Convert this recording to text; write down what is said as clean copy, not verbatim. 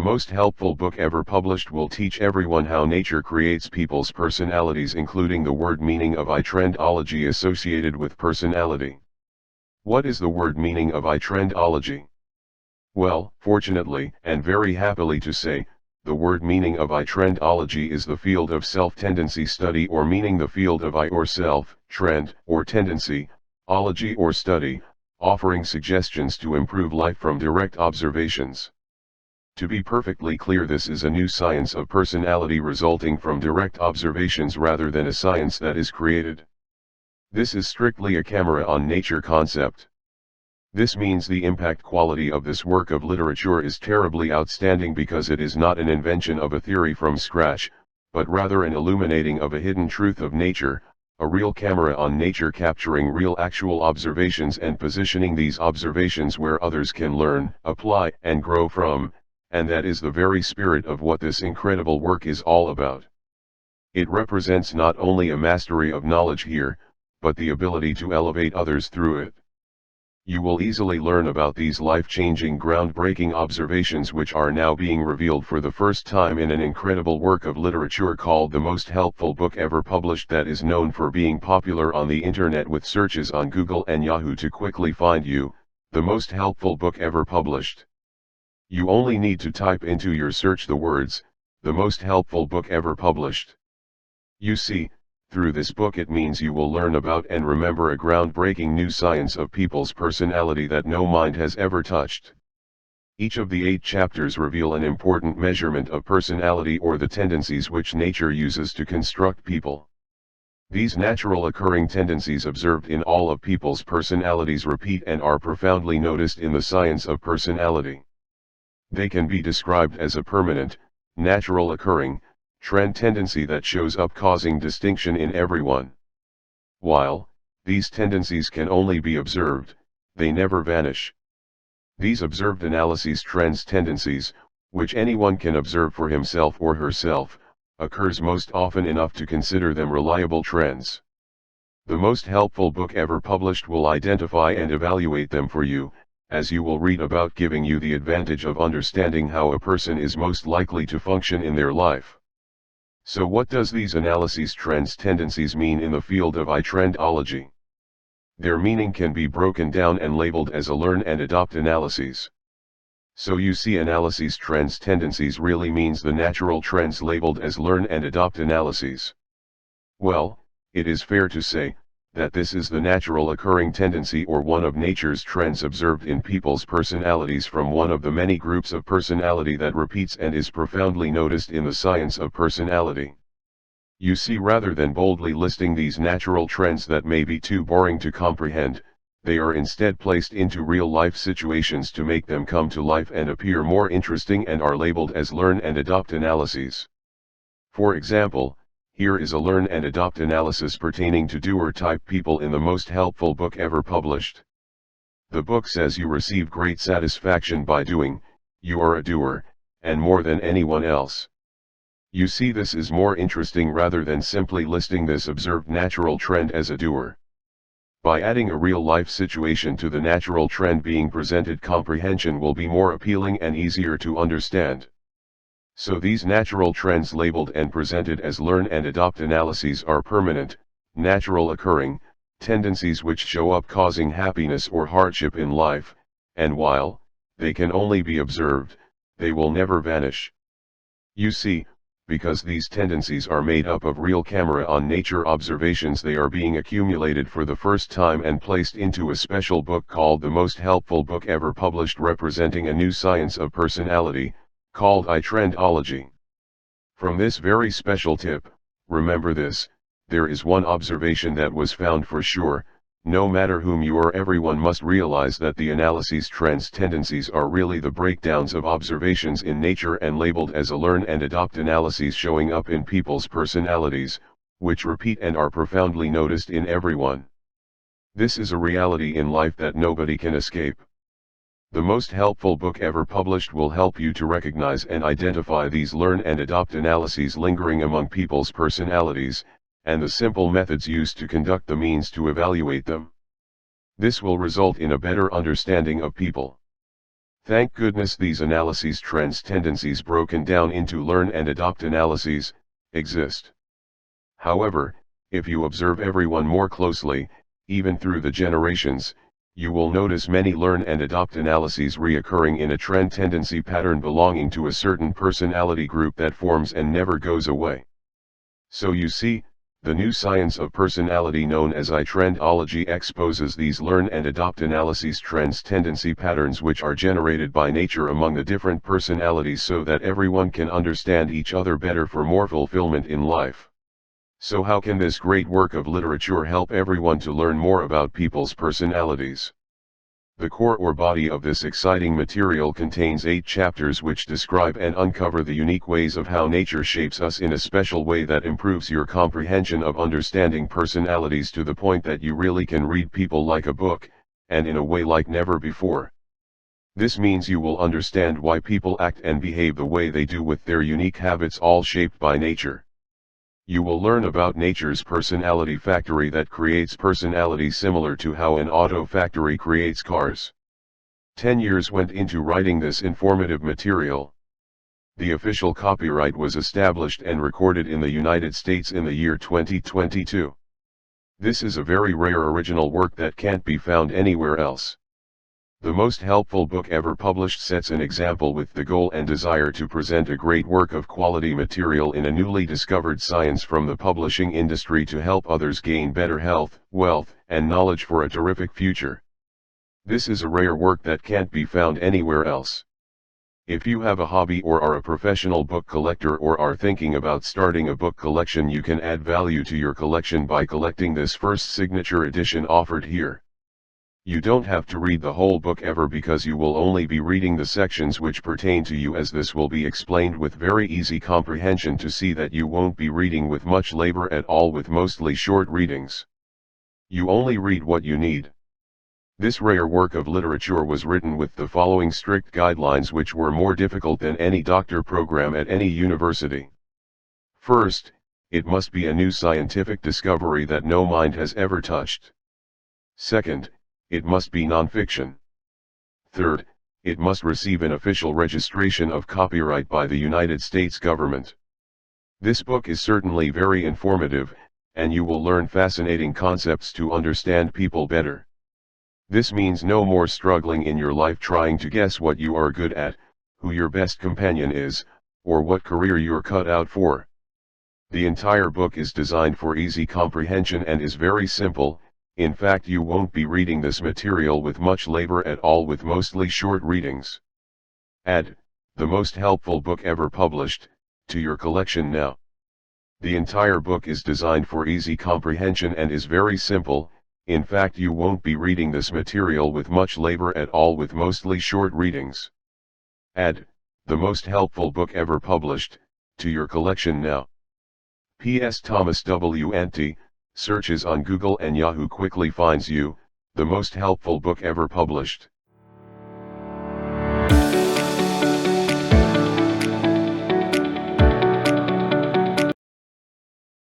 most helpful book ever published will teach everyone how nature creates people's personalities, including the word meaning of Itrendology associated with personality. What is the word meaning of Itrendology? Well, fortunately, and very happily to say, the word meaning of Itrendology is the field of self-tendency study, or meaning the field of I or self, trend, or tendency, ology or study, offering suggestions to improve life from direct observations. To be perfectly clear, this is a new science of personality resulting from direct observations rather than a science that is created. This is strictly a camera on nature concept. This means the impact quality of this work of literature is terribly outstanding because it is not an invention of a theory from scratch, but rather an illuminating of a hidden truth of nature, a real camera on nature capturing real actual observations and positioning these observations where others can learn, apply, and grow from, and that is the very spirit of what this incredible work is all about. It represents not only a mastery of knowledge here, but the ability to elevate others through it. You will easily learn about these life-changing, groundbreaking observations which are now being revealed for the first time in an incredible work of literature called the most helpful book ever published, that is known for being popular on the internet with searches on Google and Yahoo to quickly find you, the most helpful book ever published. You only need to type into your search the words, the most helpful book ever published. You see, through this book it means you will learn about and remember a groundbreaking new science of people's personality that no mind has ever touched. Each of the 8 chapters reveal an important measurement of personality or the tendencies which nature uses to construct people. These natural occurring tendencies observed in all of people's personalities repeat and are profoundly noticed in the science of personality. They can be described as a permanent, natural occurring, trend tendency that shows up causing distinction in everyone. While these tendencies can only be observed, they never vanish. These observed analyses, trends, tendencies, which anyone can observe for himself or herself, occurs most often enough to consider them reliable trends. The most helpful book ever published will identify and evaluate them for you, as you will read about, giving you the advantage of understanding how a person is most likely to function in their life. So what does these analyses, trends, tendencies mean in the field of Itrendology? Their meaning can be broken down and labeled as a learn and adopt analyses. So you see, analyses, trends, tendencies really means the natural trends labeled as learn and adopt analyses. Well, it is fair to say that this is the natural occurring tendency or one of nature's trends observed in people's personalities from one of the many groups of personality that repeats and is profoundly noticed in the science of personality. You see, rather than boldly listing these natural trends that may be too boring to comprehend, they are instead placed into real-life situations to make them come to life and appear more interesting, and are labeled as learn and adopt analyses. For example, here is a learn and adopt analysis pertaining to doer-type people in the most helpful book ever published. The book says you receive great satisfaction by doing, you are a doer, and more than anyone else. You see, this is more interesting rather than simply listing this observed natural trend as a doer. By adding a real-life situation to the natural trend being presented, comprehension will be more appealing and easier to understand. So these natural trends labeled and presented as learn and adopt analyses are permanent, natural occurring, tendencies which show up causing happiness or hardship in life, and while they can only be observed, they will never vanish. You see, because these tendencies are made up of real camera on nature observations, they are being accumulated for the first time and placed into a special book called the most helpful book ever published, representing a new science of personality, called Itrendology. From this very special tip, remember this: there is one observation that was found for sure: no matter whom you are, everyone must realize that the analyses, trends, tendencies are really the breakdowns of observations in nature and labeled as a learn and adopt analyses showing up in people's personalities, which repeat and are profoundly noticed in everyone. This is a reality in life that nobody can escape. The most helpful book ever published will help you to recognize and identify these learn and adopt analyses lingering among people's personalities, and the simple methods used to conduct the means to evaluate them. This will result in a better understanding of people. Thank goodness these analyses, trends, tendencies broken down into learn and adopt analyses, exist. However, if you observe everyone more closely, even through the generations, you will notice many learn and adopt analyses reoccurring in a trend tendency pattern belonging to a certain personality group that forms and never goes away. So you see, the new science of personality known as Itrendology exposes these learn and adopt analyses, trends, tendency patterns which are generated by nature among the different personalities so that everyone can understand each other better for more fulfillment in life. So how can this great work of literature help everyone to learn more about people's personalities? The core or body of this exciting material contains 8 chapters which describe and uncover the unique ways of how nature shapes us in a special way that improves your comprehension of understanding personalities to the point that you really can read people like a book, and in a way like never before. This means you will understand why people act and behave the way they do with their unique habits all shaped by nature. You will learn about nature's personality factory that creates personality similar to how an auto factory creates cars. 10 years went into writing this informative material. The official copyright was established and recorded in the United States in the year 2022. This is a very rare original work that can't be found anywhere else. The most helpful book ever published sets an example with the goal and desire to present a great work of quality material in a newly discovered science from the publishing industry to help others gain better health, wealth, and knowledge for a terrific future. This is a rare work that can't be found anywhere else. If you have a hobby or are a professional book collector or are thinking about starting a book collection, you can add value to your collection by collecting this first signature edition offered here. You don't have to read the whole book ever because you will only be reading the sections which pertain to you, as this will be explained with very easy comprehension to see that you won't be reading with much labor at all with mostly short readings. You only read what you need. This rare work of literature was written with the following strict guidelines which were more difficult than any doctor program at any university. First, it must be a new scientific discovery that no mind has ever touched. Second, it must be non-fiction. Third, it must receive an official registration of copyright by the United States government. This book is certainly very informative, and you will learn fascinating concepts to understand people better. This means no more struggling in your life trying to guess what you are good at, who your best companion is, or what career you're cut out for. The entire book is designed for easy comprehension and is very simple. In fact, you won't be reading this material with much labor at all with mostly short readings. Add the most helpful book ever published to your collection now. The entire book is designed for easy comprehension and is very simple. In fact, you won't be reading this material with much labor at all with mostly short readings. Add the most helpful book ever published to your collection now. P.S. Thomas W. Ante searches on Google and Yahoo quickly finds you, the most helpful book ever published.